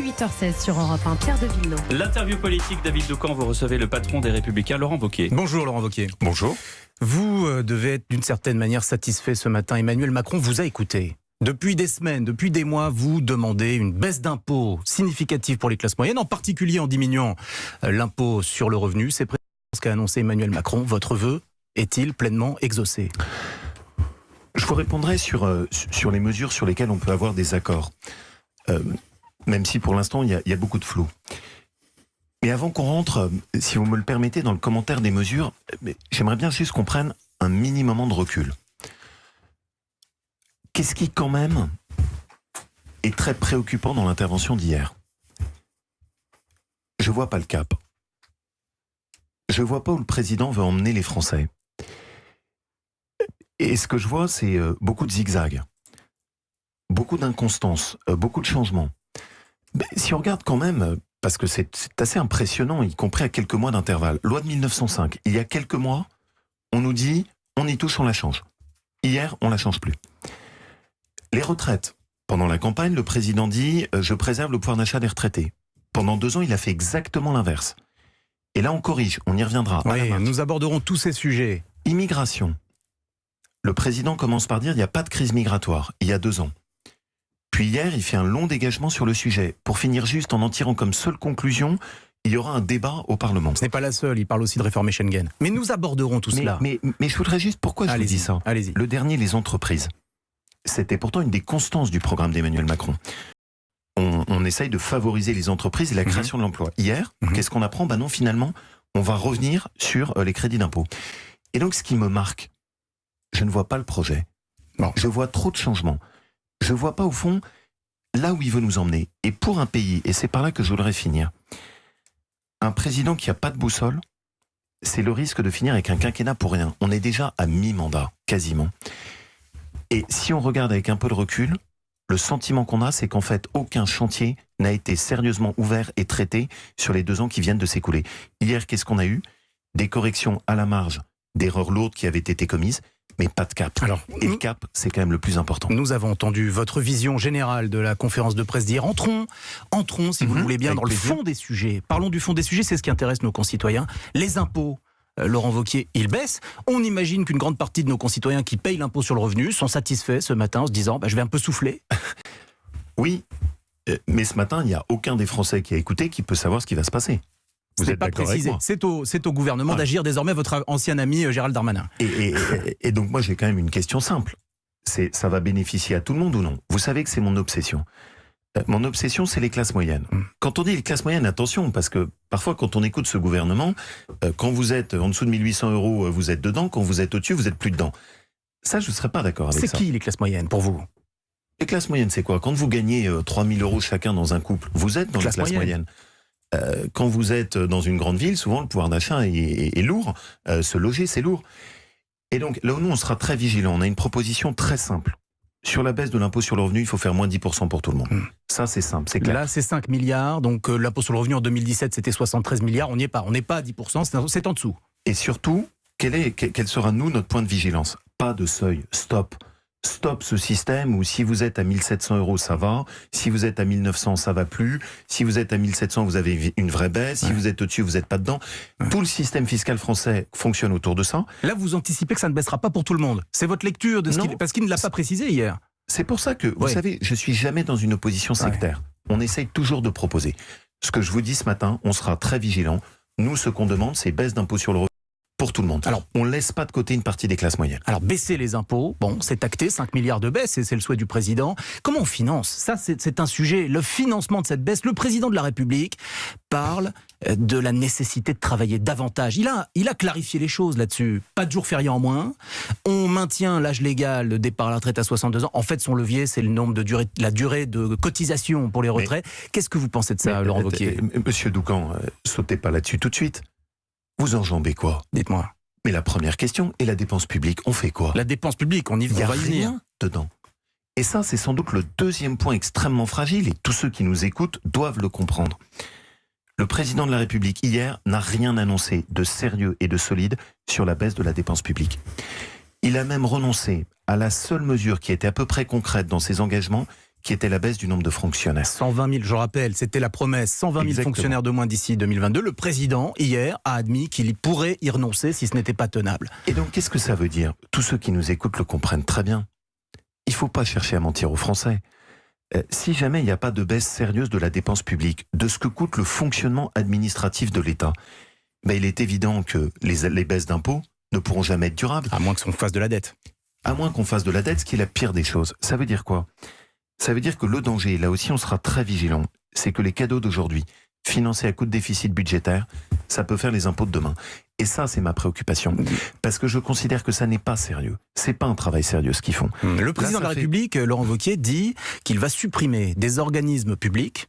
8h16 sur Europe 1, Pierre de Villeneuve. L'interview politique, David Doucan, vous recevez le patron des Républicains, Laurent Wauquiez. Bonjour Laurent Wauquiez. Bonjour. Vous devez être d'une certaine manière satisfait ce matin. Emmanuel Macron vous a écouté. Depuis des semaines, depuis des mois, vous demandez une baisse d'impôts significative pour les classes moyennes, en particulier en diminuant l'impôt sur le revenu. C'est précisément ce qu'a annoncé Emmanuel Macron. Votre vœu est-il pleinement exaucé ? Je vous répondrai sur les mesures sur lesquelles on peut avoir des accords. Même si pour l'instant il y a beaucoup de flou. Mais avant qu'on rentre, si vous me le permettez, dans le commentaire des mesures, j'aimerais bien juste qu'on prenne un minimum de recul. Qu'est-ce qui quand même est très préoccupant dans l'intervention d'hier ? Je vois pas le cap. Je vois pas où le président veut emmener les Français. Et ce que je vois, c'est beaucoup de zigzags, beaucoup d'inconstance, beaucoup de changements. Mais si on regarde quand même, parce que c'est assez impressionnant, y compris à quelques mois d'intervalle. Loi de 1905, il y a quelques mois, on nous dit, on y touche, on la change. Hier, on la change plus. Les retraites. Pendant la campagne, le président dit, je préserve le pouvoir d'achat des retraités. Pendant 2 ans, il a fait exactement l'inverse. Et là, on corrige, on y reviendra. Oui, nous aborderons tous ces sujets. Immigration. Le président commence par dire, il n'y a pas de crise migratoire, il y a 2 ans. Puis hier, il fait un long dégagement sur le sujet. Pour finir juste en tirant comme seule conclusion, il y aura un débat au Parlement. Ce n'est pas la seule, il parle aussi de réformer Schengen. Mais nous aborderons tout cela. Mais je voudrais juste, pourquoi je vous dis ça ? Allez-y. Le dernier, les entreprises. C'était pourtant une des constances du programme d'Emmanuel Macron. On essaye de favoriser les entreprises et la création de l'emploi. Hier, qu'est-ce qu'on apprend ? Non, finalement, on va revenir sur les crédits d'impôt. Et donc, ce qui me marque, je ne vois pas le projet. Bon. Je vois trop de changements. Je vois pas, au fond, là où il veut nous emmener. Et pour un pays, et c'est par là que je voudrais finir, un président qui n'a pas de boussole, c'est le risque de finir avec un quinquennat pour rien. On est déjà à mi-mandat, quasiment. Et si on regarde avec un peu de recul, le sentiment qu'on a, c'est qu'en fait, aucun chantier n'a été sérieusement ouvert et traité sur les 2 ans qui viennent de s'écouler. Hier, qu'est-ce qu'on a eu ? Des corrections à la marge d'erreurs lourdes qui avaient été commises, mais pas de cap. Et le cap, c'est quand même le plus important. Nous avons entendu votre vision générale de la conférence de presse d'hier. Entrons, si vous le voulez bien, dans le fond des sujets. Parlons du fond des sujets, c'est ce qui intéresse nos concitoyens. Les impôts, Laurent Wauquiez, ils baissent. On imagine qu'une grande partie de nos concitoyens qui payent l'impôt sur le revenu sont satisfaits ce matin en se disant je vais un peu souffler. Oui, mais ce matin, il n'y a aucun des Français qui a écouté qui peut savoir ce qui va se passer. Vous êtes pas précisé. C'est au gouvernement d'agir désormais, votre ancien ami Gérald Darmanin. Et donc moi j'ai quand même une question simple. Ça va bénéficier à tout le monde ou non ? Vous savez que c'est mon obsession. Mon obsession, c'est les classes moyennes. Quand on dit les classes moyennes, attention, parce que parfois quand on écoute ce gouvernement, quand vous êtes en dessous de 1800 €, vous êtes dedans, quand vous êtes au-dessus, vous êtes plus dedans. Ça, je ne serais pas d'accord avec ça. C'est qui les classes moyennes pour vous ? Les classes moyennes, c'est quoi ? Quand vous gagnez 3000 € chacun dans un couple, vous êtes dans les classes moyennes. Quand vous êtes dans une grande ville, souvent le pouvoir d'achat est lourd. Se loger, c'est lourd. Et donc là où nous, on sera très vigilants, on a une proposition très simple. Sur la baisse de l'impôt sur le revenu, il faut faire moins 10% pour tout le monde. Ça, c'est simple, c'est clair. Là, c'est 5 milliards. Donc l'impôt sur le revenu en 2017, c'était 73 milliards. On n'y est pas. On n'est pas à 10%, c'est en dessous. Et surtout, quel sera, nous, notre point de vigilance ? Pas de seuil. Stop ce système où si vous êtes à 1700 €, ça va. Si vous êtes à 1900, ça va plus. Si vous êtes à 1700, vous avez une vraie baisse. Si vous êtes au-dessus, vous n'êtes pas dedans. Tout le système fiscal français fonctionne autour de ça. Là, vous anticipez que ça ne baissera pas pour tout le monde. C'est votre lecture de ce parce qu'il ne l'a pas précisé hier. C'est pour ça que, vous savez, je suis jamais dans une opposition sectaire. On essaye toujours de proposer. Ce que je vous dis ce matin, on sera très vigilants. Nous, ce qu'on demande, c'est baisse d'impôt sur le revenu pour tout le monde. Alors, on ne laisse pas de côté une partie des classes moyennes. Alors, baisser les impôts, c'est acté, 5 milliards de baisse, et c'est le souhait du président. Comment on finance ? Ça, c'est un sujet. Le financement de cette baisse, le président de la République parle de la nécessité de travailler davantage. Il a clarifié les choses là-dessus. Pas de jours fériés en moins. On maintient l'âge légal de départ à la retraite à 62 ans. En fait, son levier, c'est le nombre la durée de cotisation pour les retraites. Qu'est-ce que vous pensez de ça, Laurent Wauquiez ? Monsieur Doucan, sautez pas là-dessus tout de suite. Vous enjambez quoi ? Dites-moi. Mais la première question, et la dépense publique, on fait quoi ? La dépense publique, on va y venir. Il n'y a rien dedans. Et ça, c'est sans doute le deuxième point extrêmement fragile, et tous ceux qui nous écoutent doivent le comprendre. Le président de la République, hier, n'a rien annoncé de sérieux et de solide sur la baisse de la dépense publique. Il a même renoncé à la seule mesure qui était à peu près concrète dans ses engagements, qui était la baisse du nombre de fonctionnaires. 120 000, je rappelle, c'était la promesse, 120 000 Exactement. fonctionnaires de moins d'ici 2022. Le président, hier, a admis qu'il pourrait y renoncer si ce n'était pas tenable. Et donc, qu'est-ce que ça veut dire? Tous ceux qui nous écoutent le comprennent très bien. Il ne faut pas chercher à mentir aux Français. Si jamais il n'y a pas de baisse sérieuse de la dépense publique, de ce que coûte le fonctionnement administratif de l'État, ben il est évident que les baisses d'impôts ne pourront jamais être durables. À moins qu'on fasse de la dette. À moins qu'on fasse de la dette, ce qui est la pire des choses. Ça veut dire quoi? Ça veut dire que le danger, là aussi on sera très vigilant, c'est que les cadeaux d'aujourd'hui, financés à coup de déficit budgétaire, ça peut faire les impôts de demain. Et ça, c'est ma préoccupation. Parce que je considère que ça n'est pas sérieux. C'est pas un travail sérieux ce qu'ils font. Le président de la République, Laurent Wauquiez, dit qu'il va supprimer des organismes publics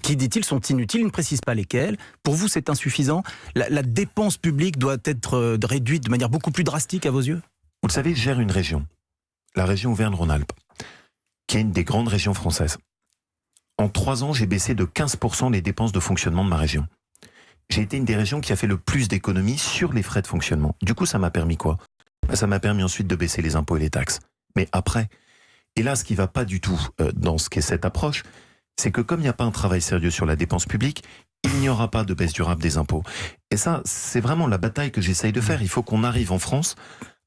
qui, dit-il, sont inutiles. Il ne précise pas lesquels. Pour vous, c'est insuffisant. La dépense publique doit être réduite de manière beaucoup plus drastique à vos yeux? Vous le savez, je gère une région, la région Auvergne-Rhône-Alpes, qui est une des grandes régions françaises. En 3 ans, j'ai baissé de 15% les dépenses de fonctionnement de ma région. J'ai été une des régions qui a fait le plus d'économies sur les frais de fonctionnement. Du coup, ça m'a permis quoi? Ça m'a permis ensuite de baisser les impôts et les taxes. Mais après, et là, ce qui ne va pas du tout dans ce qu'est cette approche, c'est que comme il n'y a pas un travail sérieux sur la dépense publique, il n'y aura pas de baisse durable des impôts. Et ça, c'est vraiment la bataille que j'essaye de faire. Il faut qu'on arrive en France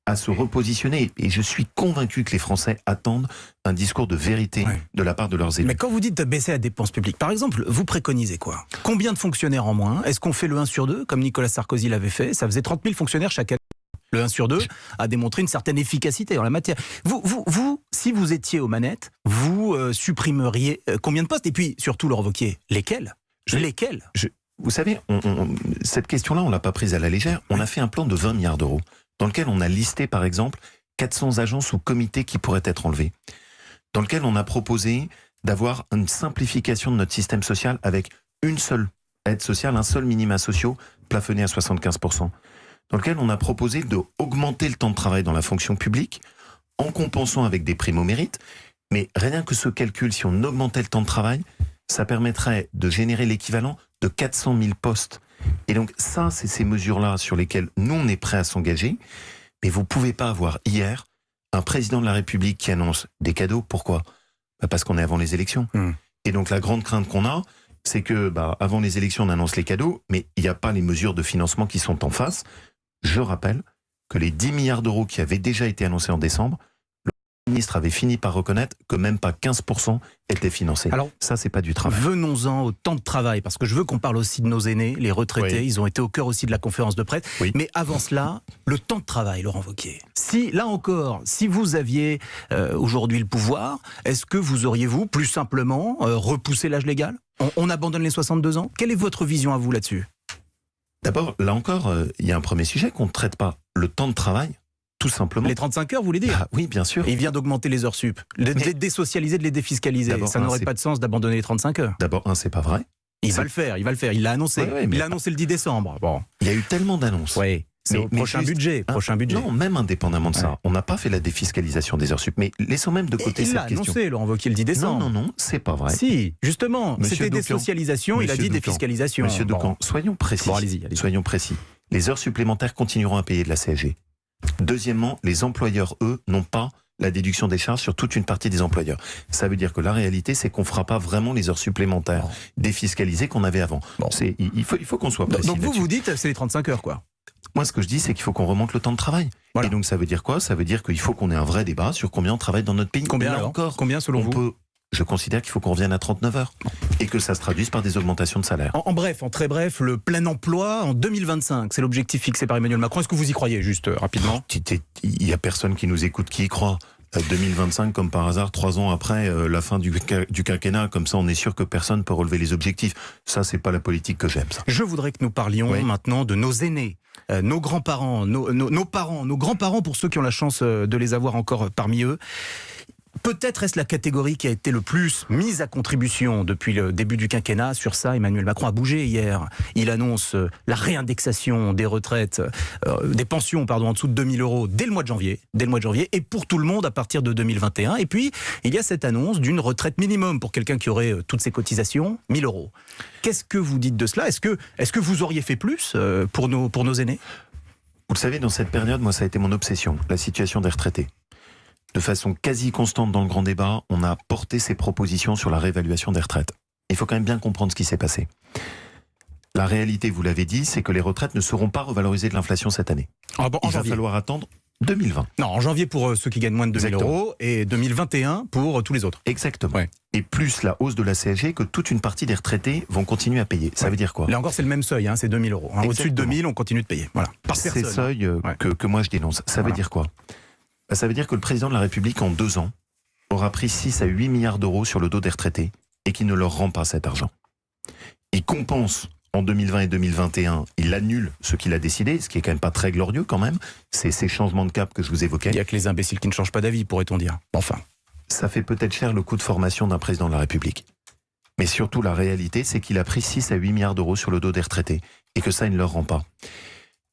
à se repositionner. Et je suis convaincu que les Français attendent un discours de vérité de la part de leurs élus. Mais quand vous dites baisser la dépense publique, par exemple, vous préconisez quoi? Combien de fonctionnaires en moins? Est-ce qu'on fait le 1 sur 2, comme Nicolas Sarkozy l'avait fait? Ça faisait 30 000 fonctionnaires chaque année. Le 1 sur 2 a démontré une certaine efficacité en la matière. Vous si vous étiez aux manettes, vous supprimeriez combien de postes? Et puis, surtout, Laurent Wauquiez, lesquels? Lesquels? Vous savez, cette question-là, on ne l'a pas prise à la légère. On a fait un plan de 20 milliards d'euros, dans lequel on a listé, par exemple, 400 agences ou comités qui pourraient être enlevés, dans lequel on a proposé d'avoir une simplification de notre système social avec une seule aide sociale, un seul minima social plafonné à 75%, dans lequel on a proposé d'augmenter le temps de travail dans la fonction publique en compensant avec des primes au mérite. Mais rien que ce calcul, si on augmentait le temps de travail, ça permettrait de générer l'équivalent de 400 000 postes. Et donc ça, c'est ces mesures-là sur lesquelles nous, on est prêts à s'engager. Mais vous ne pouvez pas avoir hier un président de la République qui annonce des cadeaux. Pourquoi? Parce qu'on est avant les élections. Et donc la grande crainte qu'on a, c'est que avant les élections, on annonce les cadeaux, mais il n'y a pas les mesures de financement qui sont en face. Je rappelle que les 10 milliards d'euros qui avaient déjà été annoncés en décembre, le ministre avait fini par reconnaître que même pas 15% étaient financés. Alors, ça, c'est pas du travail. Venons-en au temps de travail, parce que je veux qu'on parle aussi de nos aînés, les retraités. Oui. Ils ont été au cœur aussi de la conférence de presse. Oui. Mais avant cela, le temps de travail, Laurent Wauquiez. Si, là encore, si vous aviez aujourd'hui le pouvoir, est-ce que vous auriez-vous, plus simplement, repoussé l'âge légal? On abandonne les 62 ans? Quelle est votre vision à vous là-dessus? D'abord, là encore, il y a un premier sujet qu'on ne traite pas. Le temps de travail, tout simplement. Les 35 heures, vous voulez dire? Oui, bien sûr. Et il vient d'augmenter les heures sup. De les désocialiser, de les défiscaliser. Ça n'aurait pas de sens d'abandonner les 35 heures. D'abord, c'est pas vrai. Il va le faire. Il l'a annoncé. Il l'a annoncé le 10 décembre. Bon. Il y a eu tellement d'annonces. Oui. C'est au prochain budget. Non, même indépendamment de ça, on n'a pas fait la défiscalisation des heures sup. Mais laissons même de côté cette question. Il l'a annoncé, Laurent Wauquiez, le 10 décembre. Non, c'est pas vrai. Si, justement, c'était désocialisation, il a dit défiscalisation. Monsieur Decamps, soyons précis. Bon, allez-y. Soyons précis. Les heures supplémentaires continueront à payer de la CSG. Deuxièmement, les employeurs, eux, n'ont pas la déduction des charges sur toute une partie des employeurs. Ça veut dire que la réalité, c'est qu'on ne fera pas vraiment les heures supplémentaires défiscalisées qu'on avait avant. Il faut qu'on soit précis. Donc vous dites, c'est les 35 heures, quoi. Moi, ce que je dis, c'est qu'il faut qu'on remonte le temps de travail. Voilà. Et donc, ça veut dire quoi? Ça veut dire qu'il faut qu'on ait un vrai débat sur combien on travaille dans notre pays. Combien encore? Combien selon vous? Je considère qu'il faut qu'on revienne à 39 heures et que ça se traduise par des augmentations de salaire. En très bref, le plein emploi en 2025, c'est l'objectif fixé par Emmanuel Macron. Est-ce que vous y croyez, juste rapidement? Il n'y a personne qui nous écoute qui y croit. 2025, comme par hasard, 3 ans après la fin du quinquennat, comme ça on est sûr que personne ne peut relever les objectifs. Ça, c'est pas la politique que j'aime. Ça. Je voudrais que nous parlions maintenant de nos aînés, nos grands-parents, nos parents, nos grands-parents pour ceux qui ont la chance de les avoir encore parmi eux. Peut-être est-ce la catégorie qui a été le plus mise à contribution depuis le début du quinquennat. Sur ça, Emmanuel Macron a bougé hier. Il annonce la réindexation des retraites, des pensions en dessous de 2 000 euros dès le mois de janvier, et pour tout le monde à partir de 2021. Et puis, il y a cette annonce d'une retraite minimum pour quelqu'un qui aurait toutes ses cotisations, 1 000 euros. Qu'est-ce que vous dites de cela? Est-ce que vous auriez fait plus pour nos aînés? Vous le savez, dans cette période, moi, ça a été mon obsession, la situation des retraités. de façon quasi constante dans le grand débat, on a porté ses propositions sur la réévaluation des retraites. Il faut quand même bien comprendre ce qui s'est passé. La réalité, vous l'avez dit, c'est que les retraites ne seront pas revalorisées de l'inflation cette année. Ah bon, Il va falloir attendre 2020. Non, en janvier pour ceux qui gagnent moins de 2000 euros et 2021 pour tous les autres. Exactement. Ouais. Et plus la hausse de la CSG que toute une partie des retraités vont continuer à payer. Ça veut dire quoi? Là encore, c'est le même seuil, c'est 2000 euros. Au-dessus de 2000, on continue de payer. Voilà. Par C'est personne. ces seuils que moi je dénonce. Ça veut dire quoi? Ça veut dire que le président de la République, en 2 ans, aura pris 6 à 8 milliards d'euros sur le dos des retraités et qui ne leur rend pas cet argent. Il compense en 2020 et 2021, il annule ce qu'il a décidé, ce qui est quand même pas très glorieux quand même. C'est ces changements de cap que je vous évoquais. Il n'y a que les imbéciles qui ne changent pas d'avis, pourrait-on dire. Enfin. Ça fait peut-être cher le coût de formation d'un président de la République. Mais surtout, la réalité, c'est qu'il a pris 6 à 8 milliards d'euros sur le dos des retraités et que ça, il ne leur rend pas.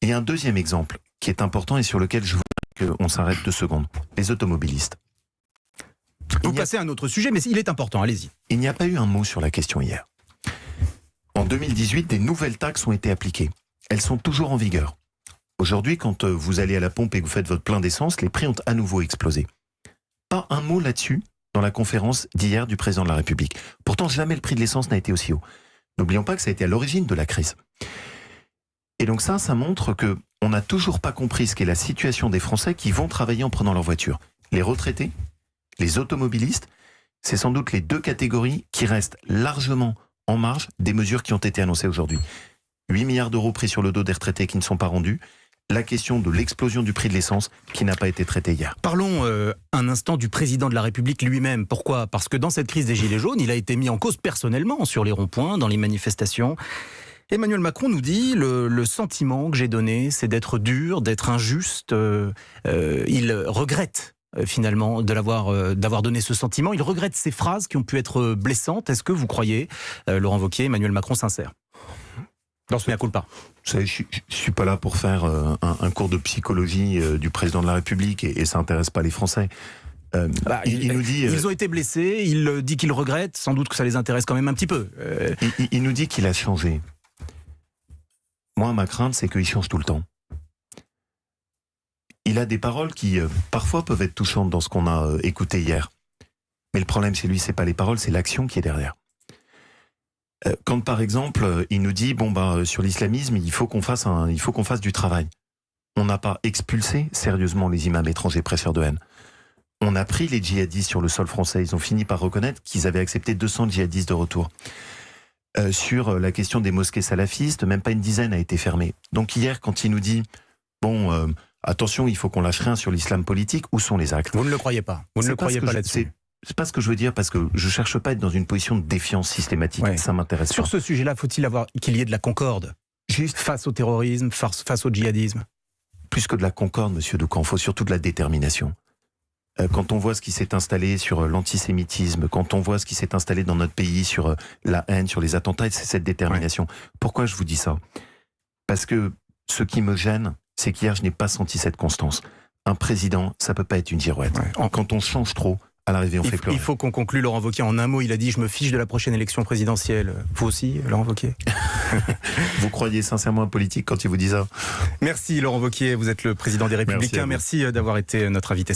Et il y a un deuxième exemple qui est important et sur lequel je voudrais qu'on s'arrête 2 secondes. Les automobilistes. Vous passez à un autre sujet, mais il est important, allez-y. Il n'y a pas eu un mot sur la question hier. En 2018, des nouvelles taxes ont été appliquées. Elles sont toujours en vigueur. Aujourd'hui, quand vous allez à la pompe et que vous faites votre plein d'essence, les prix ont à nouveau explosé. Pas un mot là-dessus dans la conférence d'hier du président de la République. Pourtant, jamais le prix de l'essence n'a été aussi haut. N'oublions pas que ça a été à l'origine de la crise. Et donc ça montre que on n'a toujours pas compris ce qu'est la situation des Français qui vont travailler en prenant leur voiture. Les retraités, les automobilistes, c'est sans doute les 2 catégories qui restent largement en marge des mesures qui ont été annoncées aujourd'hui. 8 milliards d'euros pris sur le dos des retraités qui ne sont pas rendus. La question de l'explosion du prix de l'essence qui n'a pas été traitée hier. Parlons un instant du président de la République lui-même. Pourquoi? Parce que dans cette crise des Gilets jaunes, il a été mis en cause personnellement sur les ronds-points, dans les manifestations. Emmanuel Macron nous dit le sentiment que j'ai donné, c'est d'être dur, d'être injuste. Il regrette finalement d'avoir donné ce sentiment. Il regrette ces phrases qui ont pu être blessantes. Est-ce que vous croyez, Laurent Wauquiez, Emmanuel Macron sincère dans ce mea culpa? Je ne suis pas là pour faire un cours de psychologie du président de la République et ça n'intéresse pas les Français. Il nous dit, ils ont été blessés, il dit qu'il regrette, sans doute que ça les intéresse quand même un petit peu. Il nous dit qu'il a changé. Moi, ma crainte, c'est qu'il change tout le temps. Il a des paroles qui, parfois, peuvent être touchantes dans ce qu'on a écouté hier. Mais le problème chez lui, c'est pas les paroles, c'est l'action qui est derrière. Quand, par exemple, il nous dit, sur l'islamisme, il faut qu'on fasse du travail. On n'a pas expulsé sérieusement les imams étrangers prêcheurs de haine. On a pris les djihadistes sur le sol français. Ils ont fini par reconnaître qu'ils avaient accepté 200 djihadistes de retour. Sur la question des mosquées salafistes, même pas une dizaine a été fermée. Donc hier, quand il nous dit, attention, il faut qu'on lâche rien sur l'islam politique, où sont les actes? Vous ne le croyez pas? Vous ne le croyez pas là-dessus? C'est pas ce que je veux dire, parce que je cherche pas à être dans une position de défiance systématique. Ouais. Ça m'intéresse. Sur ce sujet-là, faut-il qu'il y ait de la concorde? Juste face au terrorisme, face au djihadisme? Plus que de la concorde, monsieur Doucan, il faut surtout de la détermination. Quand on voit ce qui s'est installé sur l'antisémitisme, quand on voit ce qui s'est installé dans notre pays sur la haine, sur les attentats, c'est cette détermination. Ouais. Pourquoi je vous dis ça? Parce que ce qui me gêne, c'est qu'hier, je n'ai pas senti cette constance. Un président, ça peut pas être une girouette. Ouais. Quand on change trop, à l'arrivée, on fait plus rien. Il faut qu'on conclue, Laurent Wauquiez. En un mot, il a dit « Je me fiche de la prochaine élection présidentielle ». Vous aussi, Laurent Wauquiez? Vous croyez sincèrement à politique quand il vous dit ça? Merci, Laurent Wauquiez. Vous êtes le président des Républicains. Merci d'avoir été notre invité.